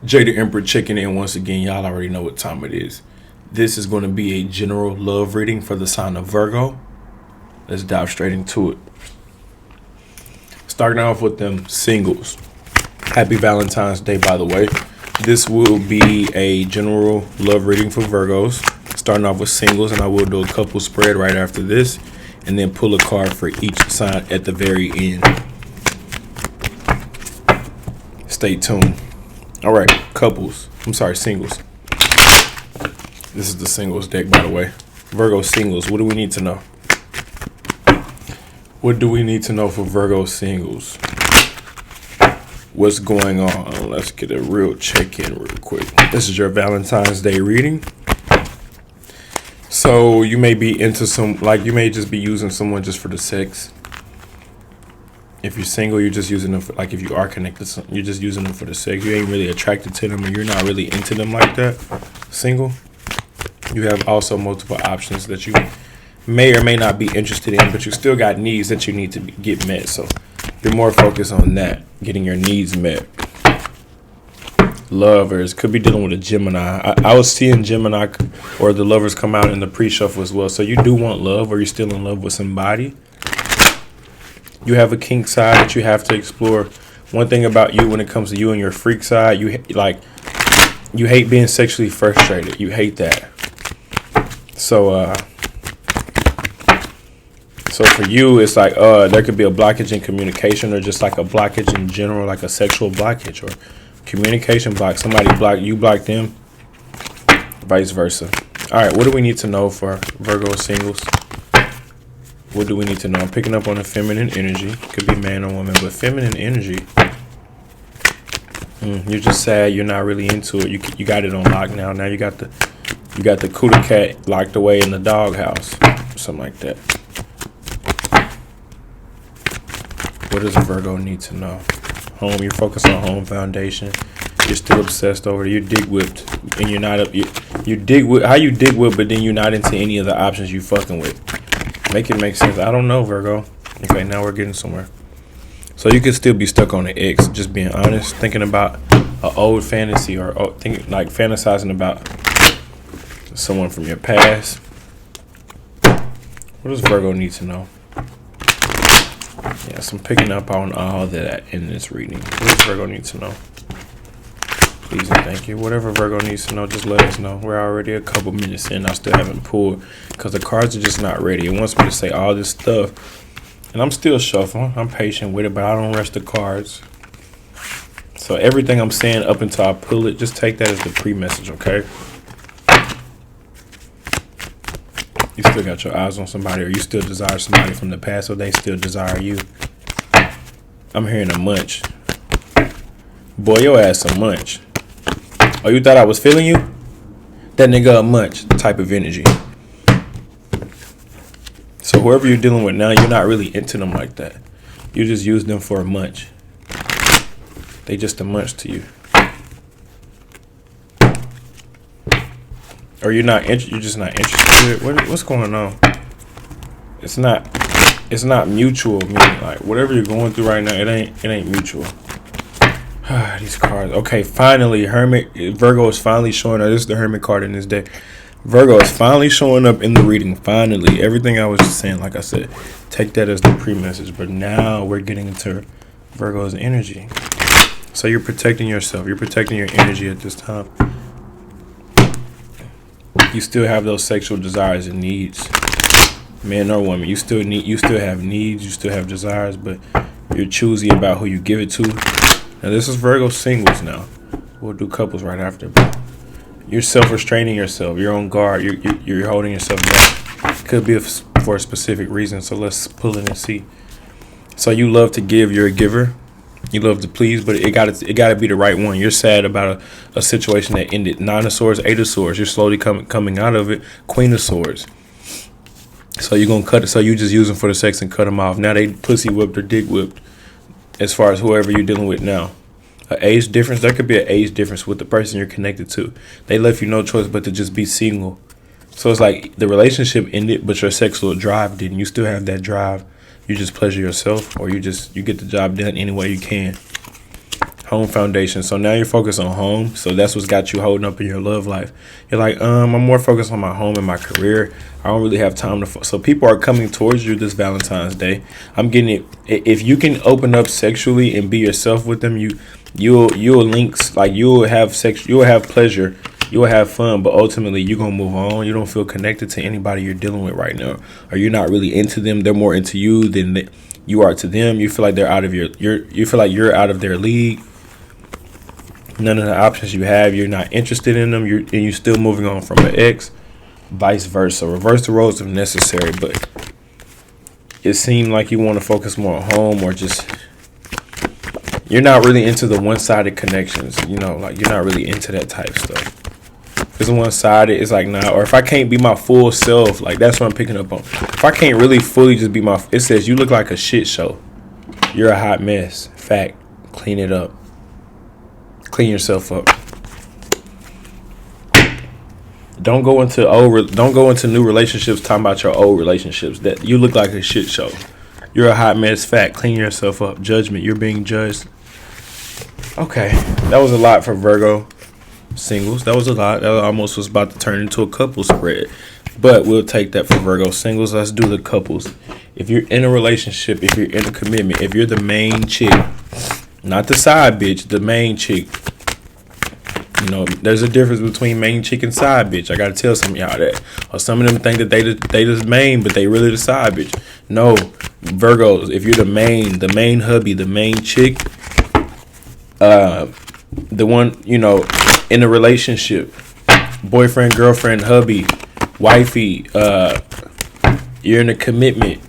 Jada Emperor checking in once again. Y'all already know what time it is. This is going to be a general love reading for the sign of Virgo. Let's dive straight into it. Starting off with them singles. Happy Valentine's Day, by the way. This will be a general love reading for Virgos. Starting off with singles, and I will do a couple spread right after this, and then pull a card for each sign at the very end. Stay tuned. All right, singles. This is the singles deck, by the way. Virgo singles, what do we need to know? What do we need to know for Virgo singles? What's going on? Let's get a real check-in real quick. This is your Valentine's Day reading. So you may be into you may just be using someone just for the sex. If you're single, you're just using them for, if you are connected, you're just using them for the sex. You ain't really attracted to them, and you're not really into them like that. Single, you have also multiple options that you may or may not be interested in, but you still got needs that you need to get met. So you're more focused on that, getting your needs met. Lovers could be dealing with a Gemini. I was seeing Gemini or the lovers come out in the pre-shuffle as well. So you do want love, or you're still in love with somebody. You have a kink side that you have to explore. One thing about you when it comes to you and your freak side, you hate being sexually frustrated. You hate that. So for you, it's there could be a blockage in communication, or just like a blockage in general, like a sexual blockage or communication block. Somebody block you, block them, vice versa. All right, what do we need to know for Virgo singles? What do we need to know? I'm picking up on the feminine energy. Could be man or woman, but feminine energy. You're just sad. You're not really into it. You got it on lock now. Now you got the cootie cat locked away in the doghouse, something like that. What does a Virgo need to know? Home. You're focused on home foundation. You're still obsessed over it. You're dig whipped, and you're not up. You dig whip. How you dig whip, but then you're not into any of the options you fucking with. Make it make sense. I don't know, Virgo. Okay, now we're getting somewhere. So you could still be stuck on an ex, just being honest, thinking about an old fantasy, or fantasizing about someone from your past. What does Virgo need to know? Yes, I'm picking up on all that in this reading. What does Virgo need to know? Please and thank you. Whatever Virgo needs to know, just let us know. We're already a couple minutes in. I still haven't pulled because the cards are just not ready. It wants me to say all this stuff, and I'm still shuffling. I'm patient with it, but I don't rush the cards. So everything I'm saying up until I pull it, just take that as the pre-message, okay? You still got your eyes on somebody, or you still desire somebody from the past, or they still desire you. I'm hearing a munch. Boy, your ass a munch. Oh, you thought I was feeling you? That nigga a munch type of energy. So whoever you're dealing with now, you're not really into them like that. You just use them for a munch. They just a munch to you. Or you're just not interested. What's going on? It's not mutual. Meaning, whatever you're going through right now, it ain't mutual. These cards. Okay, finally, Virgo is finally showing up. This is the Hermit card in this deck. Virgo is finally showing up in the reading. Finally, everything I was just saying, like I said, take that as the pre-message. But now we're getting into Virgo's energy. So you're protecting yourself. You're protecting your energy at this time. You still have those sexual desires and needs, man or woman. You still have needs. You still have desires, but you're choosy about who you give it to. Now, this is Virgo singles now. We'll do couples right after. But you're self-restraining yourself. You're on guard. You're holding yourself back. Could be for a specific reason. So let's pull in and see. So you love to give. You're a giver. You love to please, but it got to be the right one. You're sad about a situation that ended. 9 of Swords, 8 of Swords. You're slowly coming out of it. Queen of Swords. So you're going to cut it. So you just use them for the sex and cut them off. Now they pussy whipped or dick whipped. As far as whoever you're dealing with now. An age difference. There could be an age difference with the person you're connected to. They left you no choice but to just be single. So it's like the relationship ended, but your sexual drive didn't. You still have that drive. You just pleasure yourself, or you get the job done any way you can. Home foundation. So now you're focused on home. So that's what's got you holding up in your love life. You're like, I'm more focused on my home and my career. I don't really have time to. So people are coming towards you this Valentine's Day. I'm getting it. If you can open up sexually and be yourself with them, you'll links, like you'll have sex, you'll have pleasure, you'll have fun, but ultimately you're gonna move on. You don't feel connected to anybody you're dealing with right now, or you're not really into them. They're more into you than you are to them. You feel like they're out of you feel like you're out of their league. None of the options you have, you're not interested in them. You're still moving on from an ex, vice versa. Reverse the roles if necessary, but it seemed like you want to focus more on home, or just you're not really into the one-sided connections. Like you're not really into that type stuff. If it's one-sided, it's like nah. Or if I can't be my full self, like that's what I'm picking up on. If I can't really fully just be it says you look like a shit show. You're a hot mess. Fact. Clean it up. Clean yourself up. Don't go into new relationships talking about your old relationships. That you look like a shit show. You're a hot mess. Fact. Clean yourself up. Judgment. You're being judged. Okay, that was a lot for Virgo singles. That was a lot. That almost was about to turn into a couple spread, but we'll take that for Virgo singles. Let's do the couples. If you're in a relationship, if you're in a commitment, if you're the main chick, not the side bitch, the main chick. There's a difference between main chick and side bitch. I gotta tell some of y'all that. Or some of them think that they just main, but they really the side bitch. No, Virgos, if you're the main hubby, the main chick, the one, in a relationship, boyfriend, girlfriend, hubby, wifey, you're in a commitment.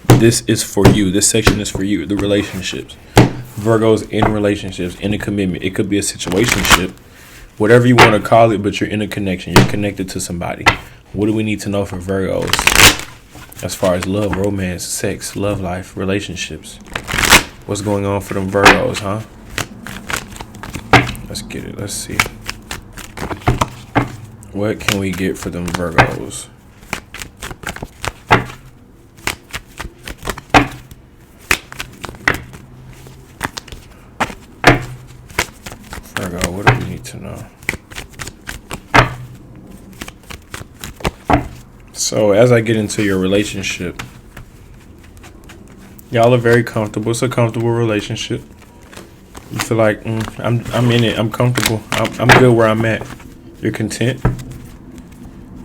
This is for you. This section is for you. The relationships. Virgos in relationships, in a commitment. It could be a situationship, whatever you want to call it, but you're in a connection. You're connected to somebody. What do we need to know for Virgos as far as love, romance, sex, love life, relationships? What's going on for them Virgos, huh? Let's get it. Let's see. What can we get for them Virgos? Virgo, what do we need to know? So as I get into your relationship, y'all are very comfortable. It's a comfortable relationship. You feel like I'm in it. I'm comfortable. I'm good where I'm at. You're content.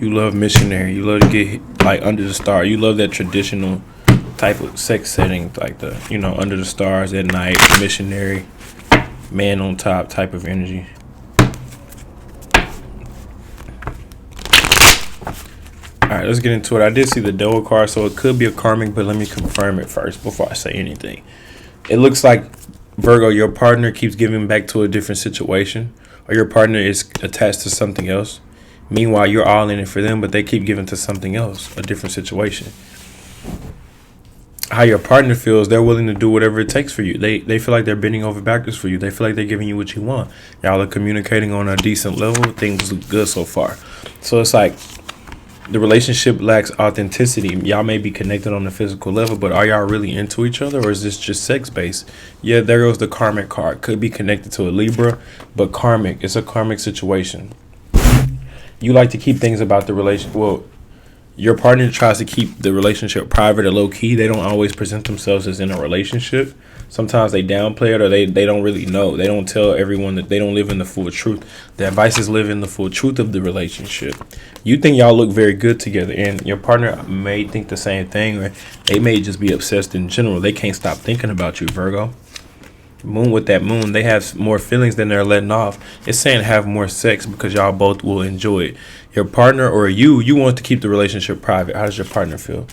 You love missionary. You love to get like under the star. You love that traditional type of sex setting, like the under the stars at night, missionary, man on top type of energy. All right, let's get into it. I did see the Devil card, so it could be a karmic, but let me confirm it first before I say anything. It looks like, Virgo, your partner keeps giving back to a different situation, or your partner is attached to something else. Meanwhile, you're all in it for them, but they keep giving to something else, a different situation. How your partner feels, they're willing to do whatever it takes for you. They feel like they're bending over backwards for you. They feel like they're giving you what you want. Y'all are communicating on a decent level. Things look good so far. So it's like the relationship lacks authenticity. Y'all may be connected on the physical level, but are y'all really into each other, or is this just sex-based? Yeah, there goes the karmic card. Could be connected to a Libra, but karmic. It's a karmic situation. You like to keep things about the relation. Well, your partner tries to keep the relationship private or low-key. They don't always present themselves as in a relationship. Sometimes they downplay it, or they don't really know. They don't tell everyone that they don't live in the full truth. The advice is live in the full truth of the relationship. You think y'all look very good together, and your partner may think the same thing, or they may just be obsessed in general. They can't stop thinking about you, Virgo. Moon with that moon, they have more feelings than they're letting off. It's saying have more sex because y'all both will enjoy it. Your partner or you want to keep the relationship private. How does your partner feel?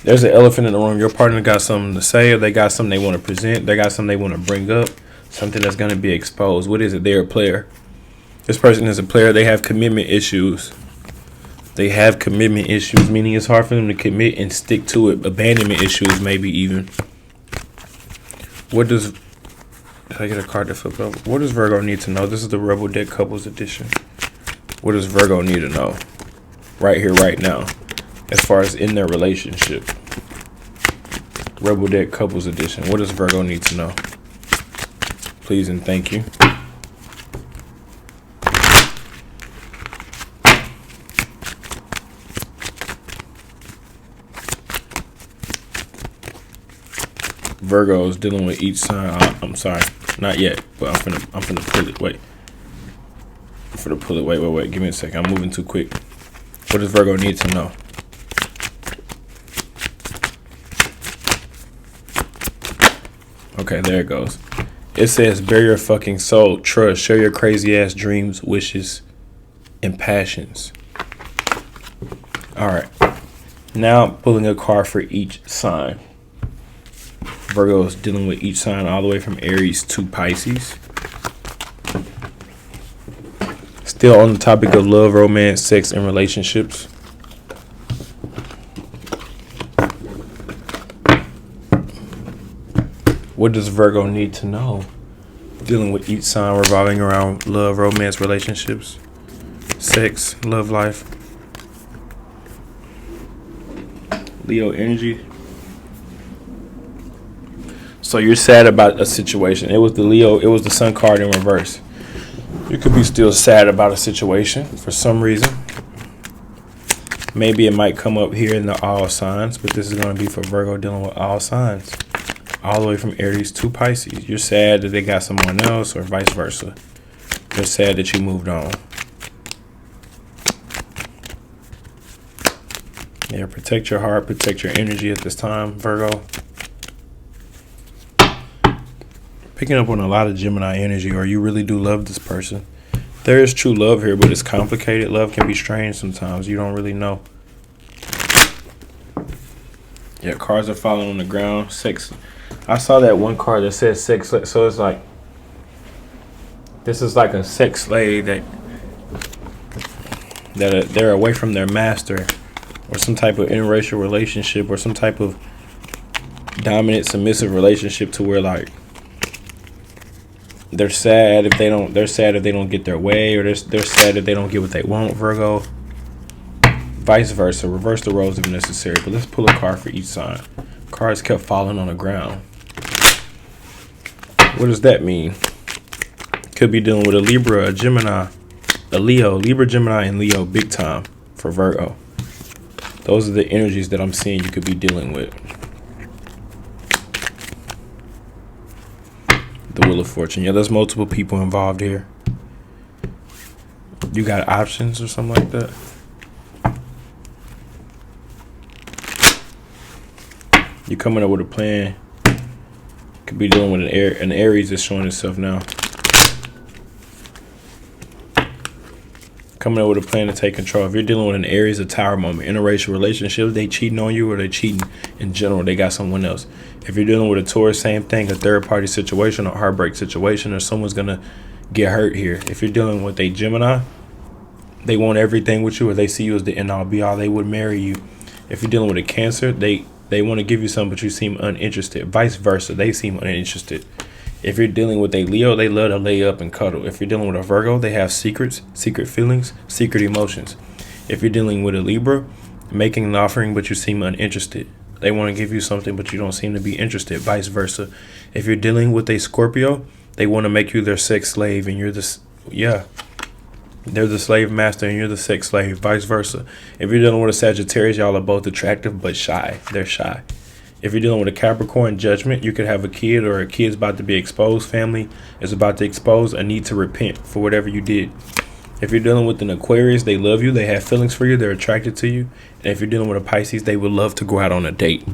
There's an elephant in the room. Your partner got something to say, or they got something they want to present. They got something they want to bring up, something that's going to be exposed. What is it? They're a player. This person is a player. They have commitment issues. They have commitment issues, meaning it's hard for them to commit and stick to it. Abandonment issues, maybe even. What does... Did I get a card to flip up? What does Virgo need to know? This is the Rebel Deck Couples Edition. What does Virgo need to know? Right here, right now. As far as in their relationship. Rebel Deck Couples Edition. What does Virgo need to know? please, and thank you. Virgo is dealing with each sign. I'm sorry, not yet, but I'm finna pull it. Wait, I'm finna pull it. Wait. Give me a second. I'm moving too quick. What does Virgo need to know? Okay, there it goes. It says, "Bare your fucking soul, trust, share your crazy ass dreams, wishes, and passions." All right. Now I'm pulling a card for each sign. Virgo is dealing with each sign all the way from Aries to Pisces. Still on the topic of love, romance, sex, and relationships. What does Virgo need to know? Dealing with each sign revolving around love, romance, relationships, sex, love life. Leo energy. So you're sad about a situation. It was the Sun card in reverse. You could be still sad about a situation for some reason. Maybe it might come up here in the all signs, but this is going to be for Virgo dealing with all signs. All the way from Aries to Pisces. You're sad that they got someone else or vice versa. You're sad that you moved on. Yeah, protect your heart, protect your energy at this time, Virgo. Picking up on a lot of Gemini energy, or you really do love this person. There is true love here, but it's complicated. Love can be strange sometimes. You don't really know. Yeah, cards are falling on the ground. Sex. I saw that one card that says sex. So it's like, this is like a sex slave that they're away from their master, or some type of interracial relationship, or some type of dominant submissive relationship to where like they're sad if they don't get their way, or they're sad if they don't get what they want, Virgo. Vice versa. Reverse the roles if necessary. But let's pull a card for each sign. Cards kept falling on the ground. What does that mean? Could be dealing with a Libra, a Gemini, a Leo. Libra, Gemini, and Leo big time for Virgo. Those are the energies that I'm seeing you could be dealing with. The Wheel of Fortune. Yeah, there's multiple people involved here. You got options or something like that? You're coming up with a plan. Could be dealing with an Aries that's showing itself now. Coming up with a plan to take control. If you're dealing with an Aries, a Tower moment, interracial relationships, they cheating on you, or they cheating in general, they got someone else. If you're dealing with a Taurus, same thing, a third party situation, a heartbreak situation, or someone's gonna get hurt here. If you're dealing with a Gemini, they want everything with you, or they see you as the end all be all, they would marry you. If you're dealing with a Cancer, they want to give you something, but you seem uninterested. Vice versa, they seem uninterested. If you're dealing with a Leo, they love to lay up and cuddle. If you're dealing with a Virgo, they have secrets, secret feelings, secret emotions. If you're dealing with a Libra, making an offering, but you seem uninterested. They want to give you something, but you don't seem to be interested. Vice versa. If you're dealing with a Scorpio, they want to make you their sex slave, and you're they're the slave master and you're the sex slave. Vice versa. If you're dealing with a Sagittarius, y'all are both attractive but shy. They're shy. If you're dealing with a Capricorn, judgment, you could have a kid, or a kid's about to be exposed. Family is about to expose a need to repent for whatever you did. If you're dealing with an Aquarius, they love you, they have feelings for you, they're attracted to you. And if you're dealing with a Pisces, they would love to go out on a date.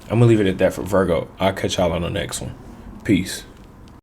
I'm going to leave it at that for Virgo. I'll catch y'all on the next one. Peace.